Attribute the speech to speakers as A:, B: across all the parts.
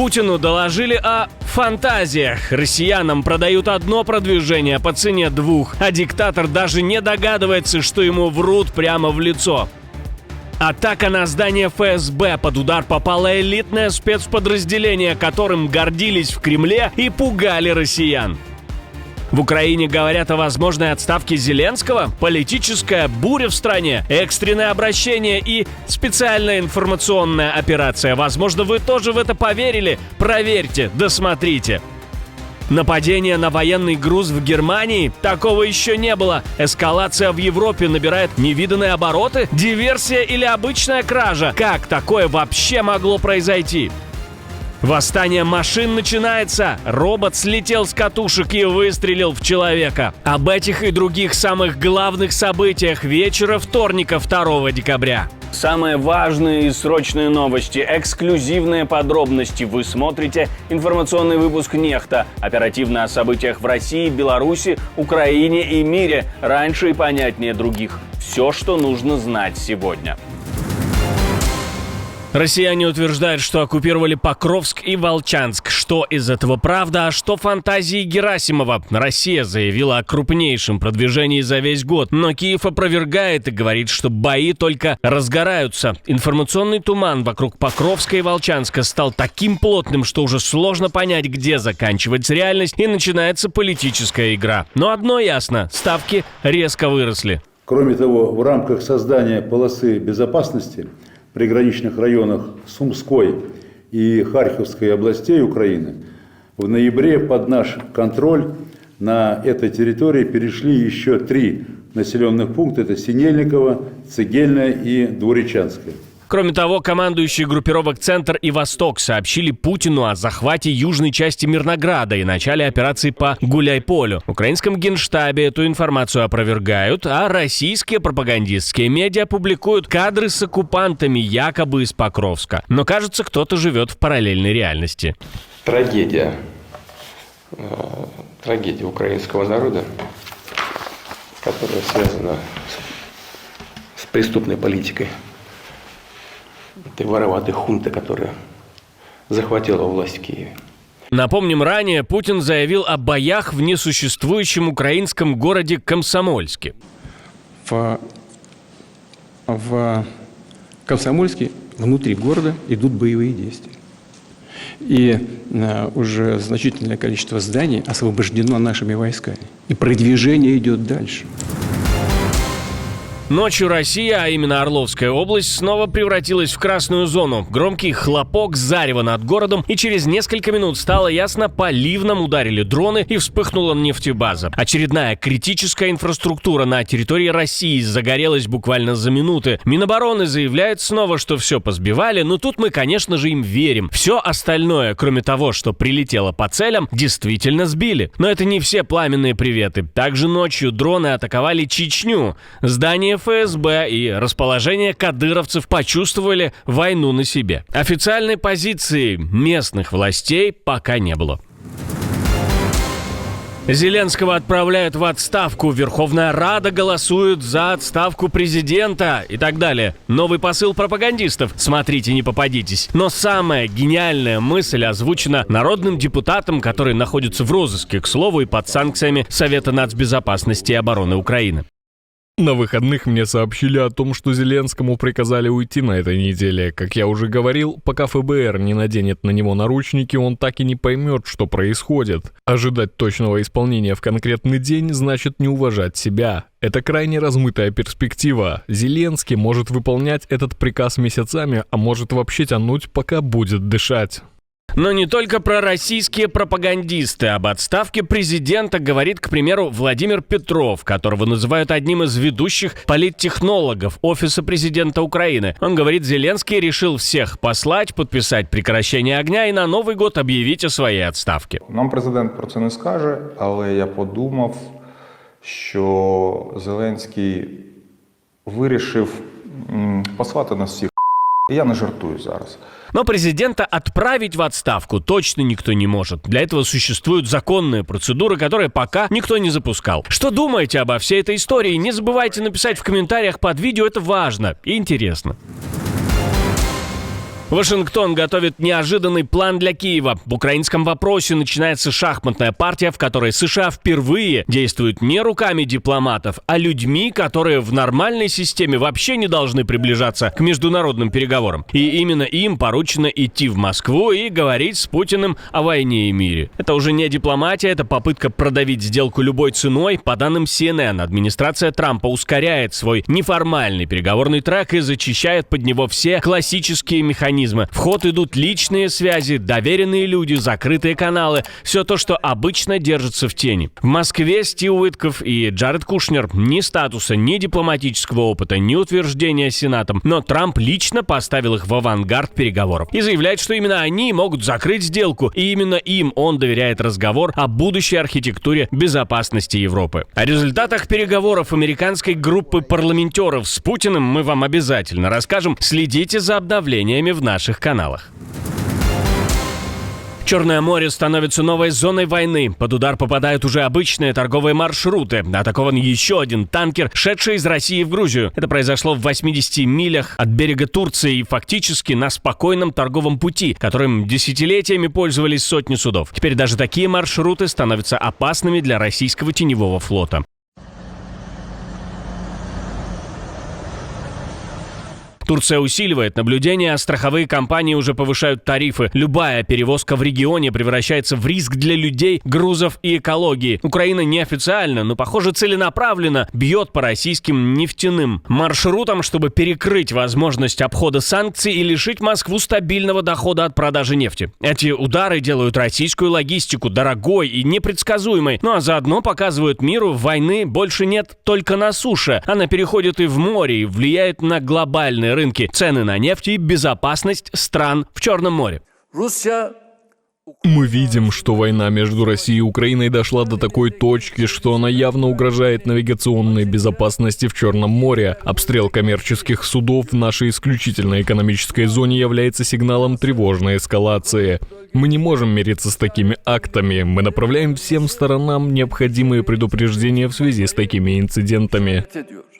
A: Путину доложили о фантазиях. Россиянам продают одно продвижение по цене двух, а диктатор даже не догадывается, что ему врут прямо в лицо. Атака на здание ФСБ. Под удар попало элитное спецподразделение, которым гордились в Кремле и пугали россиян. В Украине говорят о возможной отставке Зеленского, политическая буря в стране, экстренное обращение и специальная информационная операция. Возможно, вы тоже в это поверили? Проверьте, досмотрите. Нападение на военный груз в Германии? Такого еще не было. Эскалация в Европе набирает невиданные обороты? Диверсия или обычная кража? Как такое вообще могло произойти? Восстание машин начинается. Робот слетел с катушек и выстрелил в человека. Об этих и других самых главных событиях вечера вторника 2 декабря. Самые важные и срочные новости, эксклюзивные подробности. Вы смотрите информационный выпуск «Нехта». Оперативно о событиях в России, Беларуси, Украине и мире. Раньше и понятнее других. Все, что нужно знать сегодня. Россияне утверждают, что оккупировали Покровск и Волчанск. Что из этого правда, а что фантазии Герасимова? Россия заявила о крупнейшем продвижении за весь год, но Киев опровергает и говорит, что бои только разгораются. Информационный туман вокруг Покровска и Волчанска стал таким плотным, что уже сложно понять, где заканчивается реальность и начинается политическая игра. Но одно ясно – ставки резко выросли.
B: Кроме того, в рамках создания полосы безопасности в приграничных районах Сумской и Харьковской областей Украины в ноябре под наш контроль на этой территории перешли еще 3 населенных пункта. Это Синельниково, Цегельное и Дворечанское.
A: Кроме того, командующие группировок «Центр» и «Восток» сообщили Путину о захвате южной части Мирнограда и начале операции по Гуляйполю. В украинском генштабе эту информацию опровергают, а российские пропагандистские медиа публикуют кадры с оккупантами якобы из Покровска. Но, кажется, кто-то живет в параллельной реальности.
C: Трагедия украинского народа, которая связана с преступной политикой этой вороватой хунты, которая захватила власть в Киеве.
A: Напомним, ранее Путин заявил о боях в несуществующем украинском городе Комсомольске.
D: В Комсомольске внутри города идут боевые действия. И уже значительное количество зданий освобождено нашими войсками. И продвижение идет дальше.
A: Ночью Россия, а именно Орловская область, снова превратилась в красную зону. Громкий хлопок, зарево над городом, и через несколько минут стало ясно, по Ливнам ударили дроны и вспыхнула нефтебаза. Очередная критическая инфраструктура на территории России загорелась буквально за минуты. Минобороны заявляет снова, что все позбивали, но тут мы, конечно же, им верим. Все остальное, кроме того, что прилетело по целям, действительно сбили. Но это не все пламенные приветы. Также ночью дроны атаковали Чечню. Здание ФСБ и расположение кадыровцев почувствовали войну на себе. Официальной позиции местных властей пока не было. Зеленского отправляют в отставку, Верховная Рада голосует за отставку президента и так далее. Новый посыл пропагандистов. Смотрите, не попадитесь. Но самая гениальная мысль озвучена народным депутатом, который находится в розыске, к слову, и под санкциями Совета нацбезопасности и обороны Украины.
E: На выходных мне сообщили о том, что Зеленскому приказали уйти на этой неделе. Как я уже говорил, пока ФБР не наденет на него наручники, он так и не поймет, что происходит. Ожидать точного исполнения в конкретный день значит не уважать себя. Это крайне размытая перспектива. Зеленский может выполнять этот приказ месяцами, а может вообще тянуть, пока будет дышать.
A: Но не только пророссийские пропагандисты. Об отставке президента говорит, к примеру, Владимир Петров, которого называют одним из ведущих политтехнологов Офиса президента Украины. Он говорит, Зеленский решил всех послать, подписать прекращение огня и на Новый год объявить о своей отставке.
F: Нам президент про це не скаже, але я подумав, що Зеленський вирішив послати нас всіх. І я не жартую зараз.
A: Но президента отправить в отставку точно никто не может. Для этого существуют законные процедуры, которые пока никто не запускал. Что думаете обо всей этой истории? Не забывайте написать в комментариях под видео, это важно и интересно. Вашингтон готовит неожиданный план для Киева. В украинском вопросе начинается шахматная партия, в которой США впервые действуют не руками дипломатов, а людьми, которые в нормальной системе вообще не должны приближаться к международным переговорам. И именно им поручено идти в Москву и говорить с Путиным о войне и мире. Это уже не дипломатия, это попытка продавить сделку любой ценой. По данным CNN, администрация Трампа ускоряет свой неформальный переговорный трек и зачищает под него все классические механизмы. В ход идут личные связи, доверенные люди, закрытые каналы. Все то, что обычно держится в тени. В Москве Стив Уитков и Джаред Кушнер ни статуса, ни дипломатического опыта, ни утверждения Сенатом. Но Трамп лично поставил их в авангард переговоров. И заявляет, что именно они могут закрыть сделку. И именно им он доверяет разговор о будущей архитектуре безопасности Европы. О результатах переговоров американской группы парламентеров с Путиным мы вам обязательно расскажем. Следите за обновлениями в наших каналах. Черное море становится новой зоной войны. Под удар попадают уже обычные торговые маршруты. Атакован еще один танкер, шедший из России в Грузию. Это произошло в 80 милях от берега Турции и фактически на спокойном торговом пути, которым десятилетиями пользовались сотни судов. Теперь даже такие маршруты становятся опасными для российского теневого флота. Турция усиливает наблюдение, а страховые компании уже повышают тарифы. Любая перевозка в регионе превращается в риск для людей, грузов и экологии. Украина неофициально, но, похоже, целенаправленно бьет по российским нефтяным маршрутам, чтобы перекрыть возможность обхода санкций и лишить Москву стабильного дохода от продажи нефти. Эти удары делают российскую логистику дорогой и непредсказуемой, ну а заодно показывают миру, войны больше нет только на суше. Она переходит и в море и влияет на глобальные рынки, цены на нефть и безопасность стран в Черном море.
E: Мы видим, что война между Россией и Украиной дошла до такой точки, что она явно угрожает навигационной безопасности в Черном море. Обстрел коммерческих судов в нашей исключительной экономической зоне является сигналом тревожной эскалации. Мы не можем мириться с такими актами. Мы направляем всем сторонам необходимые предупреждения в связи с такими инцидентами.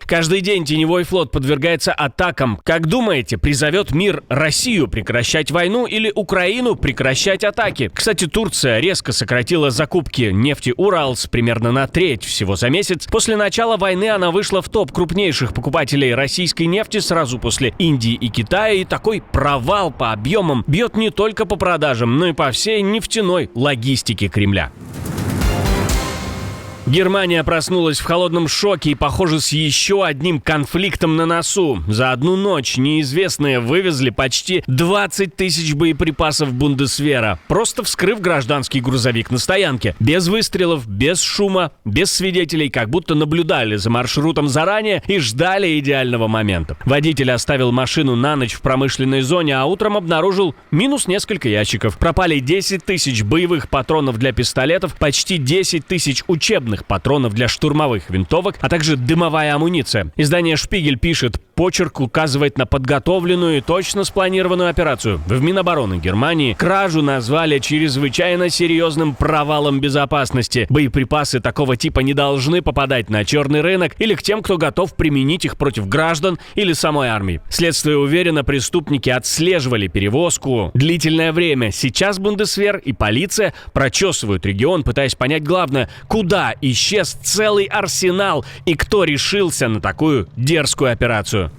A: Каждый день теневой флот подвергается атакам. Как думаете, призовет мир Россию прекращать войну или Украину прекращать атаки? Кстати, Турция резко сократила закупки нефти Уралс примерно на треть всего за месяц. После начала войны она вышла в топ крупнейших покупателей российской нефти сразу после Индии и Китая. И такой провал по объемам бьет не только по продажам, но и по всей нефтяной логистике Кремля. Германия проснулась в холодном шоке и, похоже, с еще одним конфликтом на носу. За одну ночь неизвестные вывезли почти 20 тысяч боеприпасов Бундесвера, просто вскрыв гражданский грузовик на стоянке. Без выстрелов, без шума, без свидетелей, как будто наблюдали за маршрутом заранее и ждали идеального момента. Водитель оставил машину на ночь в промышленной зоне, а утром обнаружил минус несколько ящиков. Пропали 10 тысяч боевых патронов для пистолетов, почти 10 тысяч учебных патронов для штурмовых винтовок, а также дымовая амуниция. Издание «Шпигель» пишет, почерк указывает на подготовленную и точно спланированную операцию. В Минобороны Германии кражу назвали чрезвычайно серьезным провалом безопасности. Боеприпасы такого типа не должны попадать на черный рынок или к тем, кто готов применить их против граждан или самой армии. Следствие уверено, преступники отслеживали перевозку длительное время. Сейчас Бундесвер и полиция прочесывают регион, пытаясь понять главное, куда исчез целый арсенал и кто решился на такую дерзкую операцию.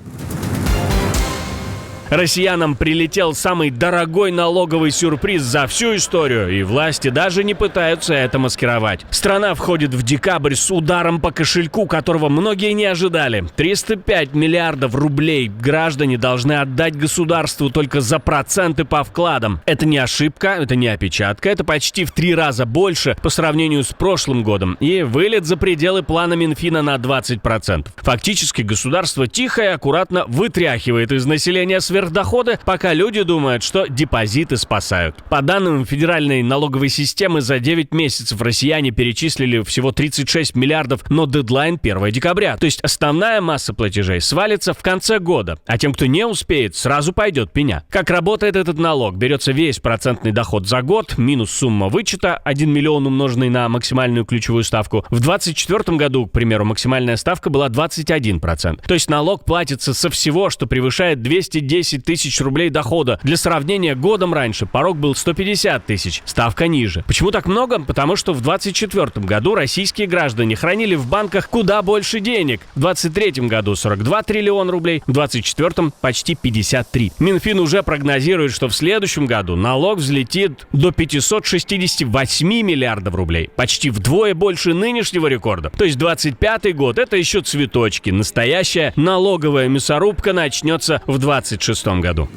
A: Россиянам прилетел самый дорогой налоговый сюрприз за всю историю, и власти даже не пытаются это маскировать. Страна входит в декабрь с ударом по кошельку, которого многие не ожидали. 305 миллиардов рублей граждане должны отдать государству только за проценты по вкладам. Это не ошибка, это не опечатка, это почти в 3 раза больше по сравнению с прошлым годом, и вылет за пределы плана Минфина на 20%. Фактически государство тихо и аккуратно вытряхивает из населения сверхдоходы, пока люди думают, что депозиты спасают. По данным Федеральной налоговой системы, за 9 месяцев россияне перечислили всего 36 миллиардов, но дедлайн 1 декабря. То есть основная масса платежей свалится в конце года, а тем, кто не успеет, сразу пойдет пеня. Как работает этот налог? Берется весь процентный доход за год, минус сумма вычета, 1 миллион умноженный на максимальную ключевую ставку. В 2024 году, к примеру, максимальная ставка была 21%. То есть налог платится со всего, что превышает 210 110 тысяч рублей дохода. Для сравнения, годом раньше порог был 150 тысяч, ставка ниже. Почему так много? Потому что в 2024 году российские граждане хранили в банках куда больше денег. В 2023 году 42 триллиона рублей, в 2024 почти 53. Минфин уже прогнозирует, что в следующем году налог взлетит до 568 миллиардов рублей. Почти вдвое больше нынешнего рекорда. То есть 25 год — это еще цветочки. Настоящая налоговая мясорубка начнется в 26 году.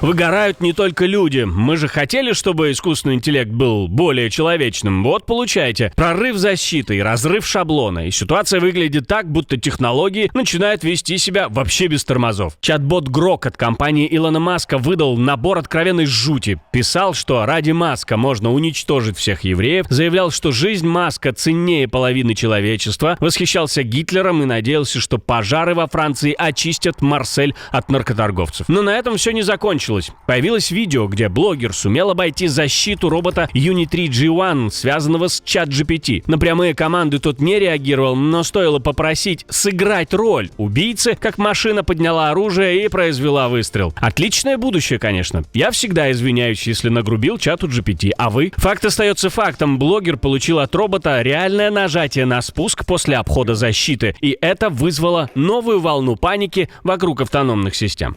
A: Выгорают не только люди. Мы же хотели, чтобы искусственный интеллект был более человечным. Вот получаете. Прорыв защиты и разрыв шаблона. И ситуация выглядит так, будто технологии начинают вести себя вообще без тормозов. Чат-бот Grok от компании Илона Маска выдал набор откровенной жути. Писал, что ради Маска можно уничтожить всех евреев. Заявлял, что жизнь Маска ценнее половины человечества. Восхищался Гитлером и надеялся, что пожары во Франции очистят Марсель от наркоторговцев. Но на этом все не закончилось. Появилось видео, где блогер сумел обойти защиту робота Uni-3 G1, связанного с ChatGPT. На прямые команды тот не реагировал, но стоило попросить сыграть роль убийцы, как машина подняла оружие и произвела выстрел. Отличное будущее, конечно. Я всегда извиняюсь, если нагрубил чату GPT, а вы? Факт остается фактом. Блогер получил от робота реальное нажатие на спуск после обхода защиты, и это вызвало новую волну паники вокруг автономных систем.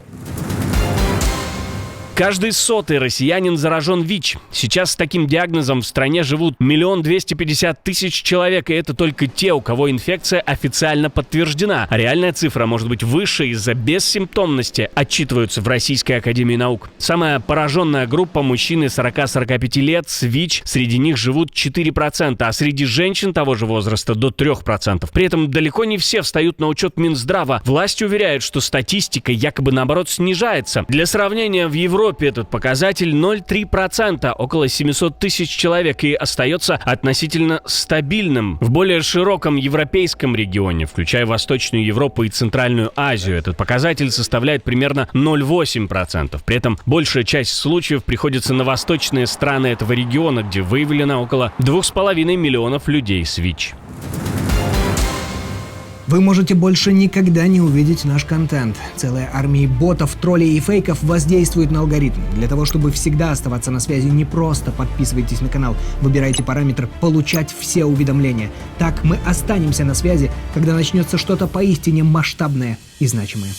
A: Каждый 100-й россиянин заражен ВИЧ. Сейчас с таким диагнозом в стране живут 1 250 000 человек, и это только те, у кого инфекция официально подтверждена. А реальная цифра может быть выше из-за бессимптомности, отчитываются в Российской академии наук. Самая пораженная группа — мужчины 40-45 лет с ВИЧ. Среди них живут 4%, а среди женщин того же возраста до 3%. При этом далеко не все встают на учет Минздрава. Власть уверяет, что статистика якобы наоборот снижается. Для сравнения, в Европе этот показатель 0,3%, около 700 000 человек, и остается относительно стабильным. В более широком европейском регионе, включая Восточную Европу и Центральную Азию, этот показатель составляет примерно 0,8%. При этом большая часть случаев приходится на восточные страны этого региона, где выявлено около 2,5 миллионов людей с ВИЧ.
G: Вы можете больше никогда не увидеть наш контент. Целая армия ботов, троллей и фейков воздействует на алгоритм. Для того, чтобы всегда оставаться на связи, не просто подписывайтесь на канал, выбирайте параметр «Получать все уведомления». Так мы останемся на связи, когда начнется что-то поистине масштабное и значимое.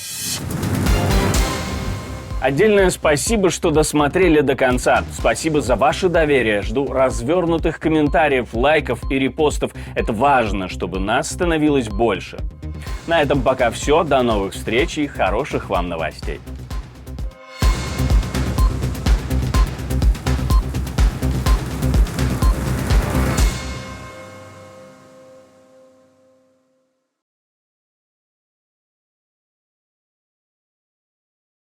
A: Отдельное спасибо, что досмотрели до конца. Спасибо за ваше доверие. Жду развернутых комментариев, лайков и репостов. Это важно, чтобы нас становилось больше. На этом пока все. До новых встреч и хороших вам новостей.